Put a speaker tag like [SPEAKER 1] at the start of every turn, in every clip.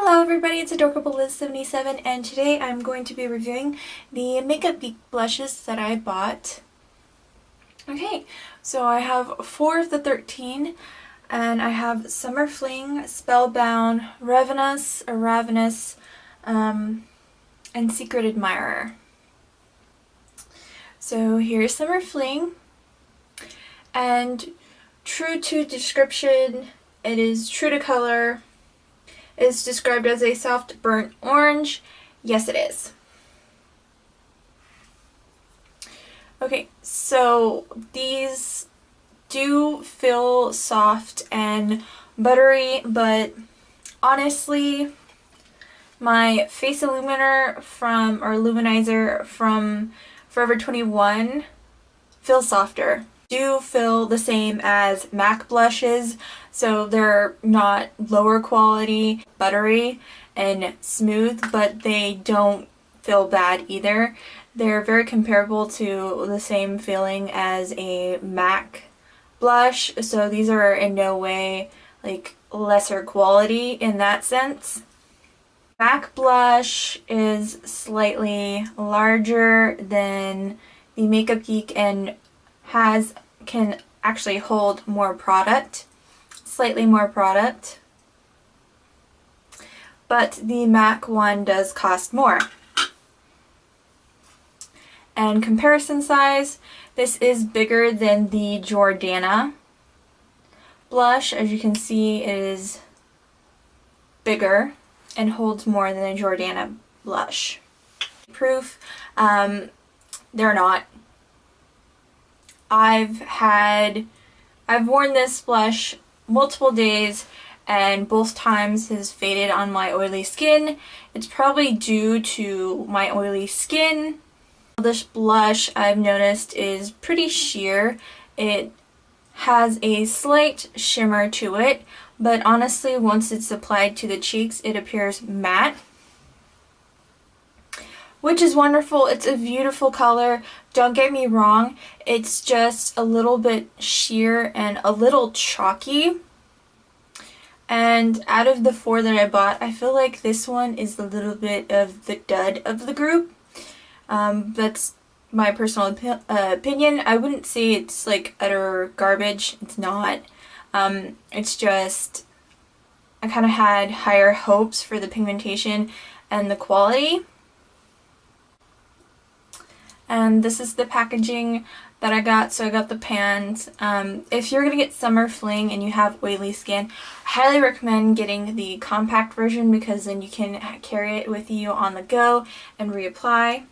[SPEAKER 1] Hello everybody, it's Adorable Liz 77 and today I'm going to be reviewing the Makeup Geek blushes that I bought. Okay, so I have 4 of the 13 and I have Summer Fling, Spellbound, Ravenous, and Secret Admirer. So here's Summer Fling, and true to description, it is true to color. Is described as a soft burnt orange. Yes, it is. Okay, so these do feel soft and buttery, but honestly, my face illuminer luminizer from Forever 21 feels softer. Do feel the same as MAC blushes, so they're not lower quality, buttery and smooth, but they don't feel bad either. They're very comparable to the same feeling as a MAC blush, so these are in no way like lesser quality in that sense. MAC blush is slightly larger than the Makeup Geek and can actually hold more product, slightly more product, but the MAC one does cost more. And comparison size, this is bigger than the Jordana blush. As you can see, it is bigger and holds more than the Jordana blush. Proof, they're not. I've worn this blush multiple days and both times has faded on my oily skin. It's probably due to my oily skin. This blush I've noticed is pretty sheer. It has a slight shimmer to it, but honestly once it's applied to the cheeks it appears matte, which is wonderful. It's a beautiful color, don't get me wrong, it's just a little bit sheer and a little chalky. And out of the 4 that I bought, I feel like this one is a little bit of the dud of the group. That's my personal opinion. I wouldn't say it's like utter garbage, it's not. It's just, I kind of had higher hopes for the pigmentation and the quality. And this is the packaging that I got. So I got the pans. If you're going to get Summer Fling and you have oily skin, I highly recommend getting the compact version because then you can carry it with you on the go and reapply.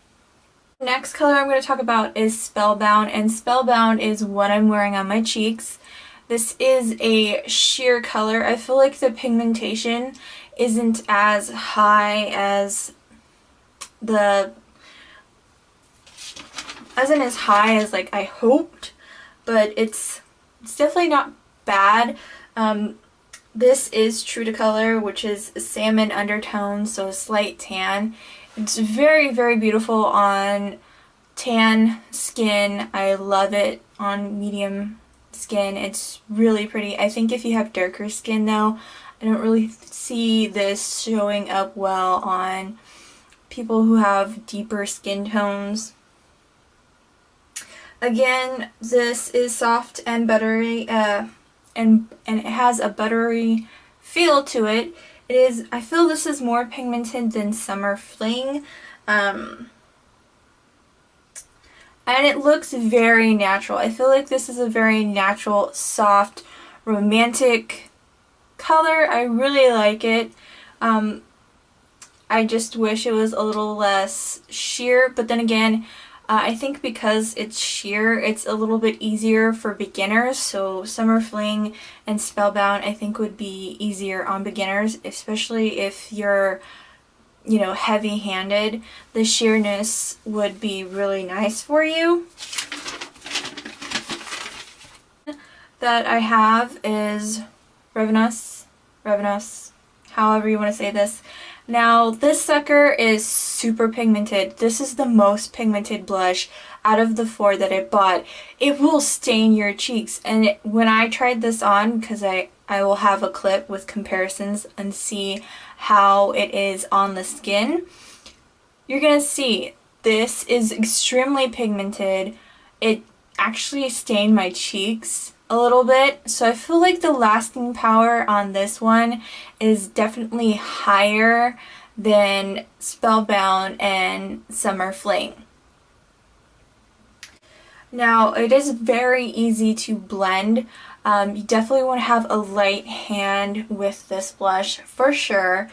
[SPEAKER 1] The next color I'm going to talk about is Spellbound, and Spellbound is what I'm wearing on my cheeks. This is a sheer color. I feel like the pigmentation isn't as high as like I hoped, but it's definitely not bad. This is true to color, which is salmon undertone, so a slight tan. It's very, very beautiful on tan skin. I love it on medium skin. It's really pretty. I think if you have darker skin though, I don't really see this showing up well on people who have deeper skin tones. Again, this is soft and buttery, and it has a buttery feel to it. I feel this is more pigmented than Summer Fling, and it looks very natural. I feel like this is a very natural, soft, romantic color. I really like it. I just wish it was a little less sheer, but then again, I think because it's sheer, it's a little bit easier for beginners, so Summer Fling and Spellbound I think would be easier on beginners, especially if you're, you know, heavy-handed. The sheerness would be really nice for you. That I have is Ravenous, however you want to say this. Now, this sucker is super pigmented. This is the most pigmented blush out of the 4 that I bought. It will stain your cheeks, and when I tried this on, because I I will have a clip with comparisons and see how it is on the skin. You're gonna see this is extremely pigmented. It actually stained my cheeks a little bit, so I feel like the lasting power on this one is definitely higher than Spellbound and Summer Fling. Now, it is very easy to blend. You definitely want to have a light hand with this blush for sure.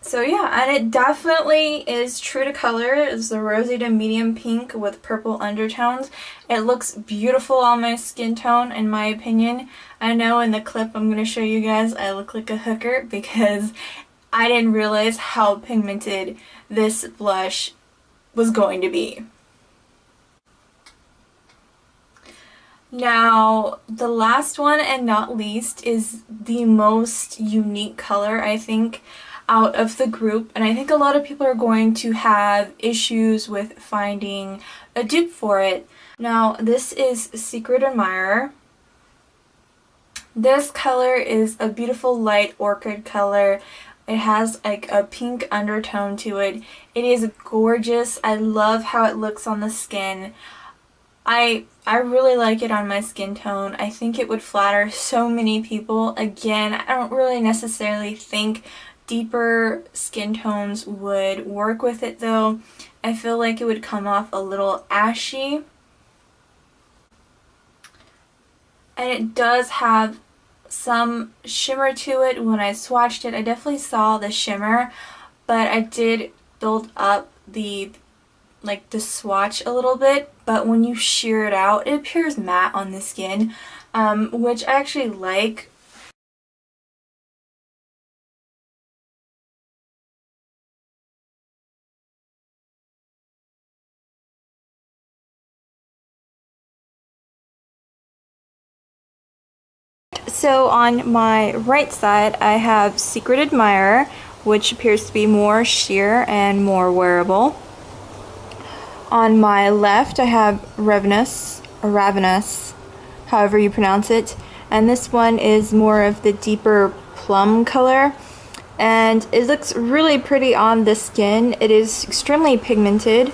[SPEAKER 1] So yeah, and it definitely is true to color. It's the rosy to medium pink with purple undertones. It looks beautiful on my skin tone, in my opinion. I know in the clip I'm going to show you guys I look like a hooker because I didn't realize how pigmented this blush was going to be. Now, the last one and not least is the most unique color, I think, out of the group, and I think a lot of people are going to have issues with finding a dupe for it. Now, this is Secret Admirer. This color is a beautiful light orchid color. It has like a pink undertone to it. It is gorgeous. I love how it looks on the skin. I really like it on my skin tone. I think it would flatter so many people. Again, I don't really necessarily think deeper skin tones would work with it though. I feel like it would come off a little ashy. And it does have some shimmer to it. When I swatched it, I definitely saw the shimmer, but I did build up the swatch a little bit, but when you shear it out, it appears matte on the skin, which I actually like. So on my right side, I have Secret Admirer, which appears to be more sheer and more wearable. On my left, I have Ravenous, or Ravenous, however you pronounce it, and this one is more of the deeper plum color, and it looks really pretty on the skin. It is extremely pigmented.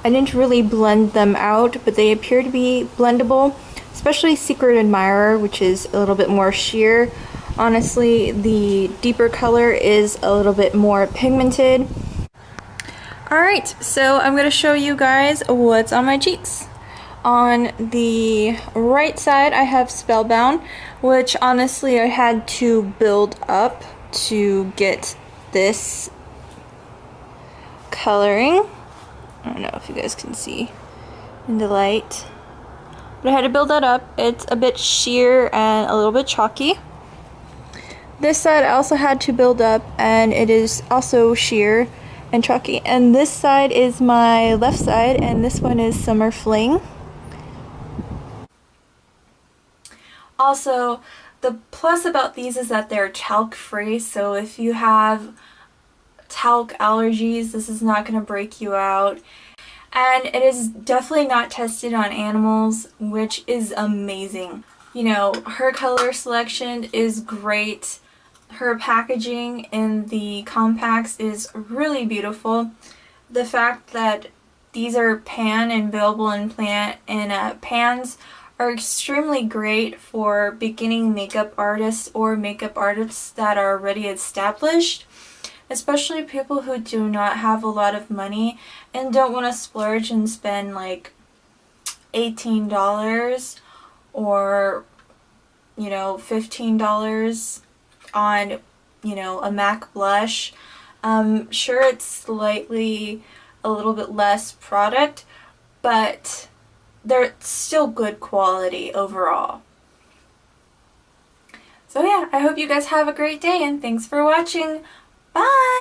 [SPEAKER 1] I didn't really blend them out, but they appear to be blendable, especially Secret Admirer, which is a little bit more sheer. Honestly, the deeper color is a little bit more pigmented. Alright, so I'm going to show you guys what's on my cheeks. On the right side, I have Spellbound, which honestly I had to build up to get this coloring. I don't know if you guys can see in the light, but I had to build that up. It's a bit sheer and a little bit chalky. This side I also had to build up, and it is also sheer and chalky. And this side is my left side, and this one is Summer Fling. Also, the plus about these is that they're talc free, so if you have talc allergies, this is not going to break you out. And it is definitely not tested on animals, which is amazing. You know, her color selection is great. Her packaging in the compacts is really beautiful. The fact that these are pan and available in pans are extremely great for beginning makeup artists or makeup artists that are already established, especially people who do not have a lot of money and don't want to splurge and spend like $18 or, you know, $15 on, you know, a MAC blush. Sure, it's slightly a little bit less product, but they're still good quality overall. So yeah, I hope you guys have a great day, and thanks for watching. Bye!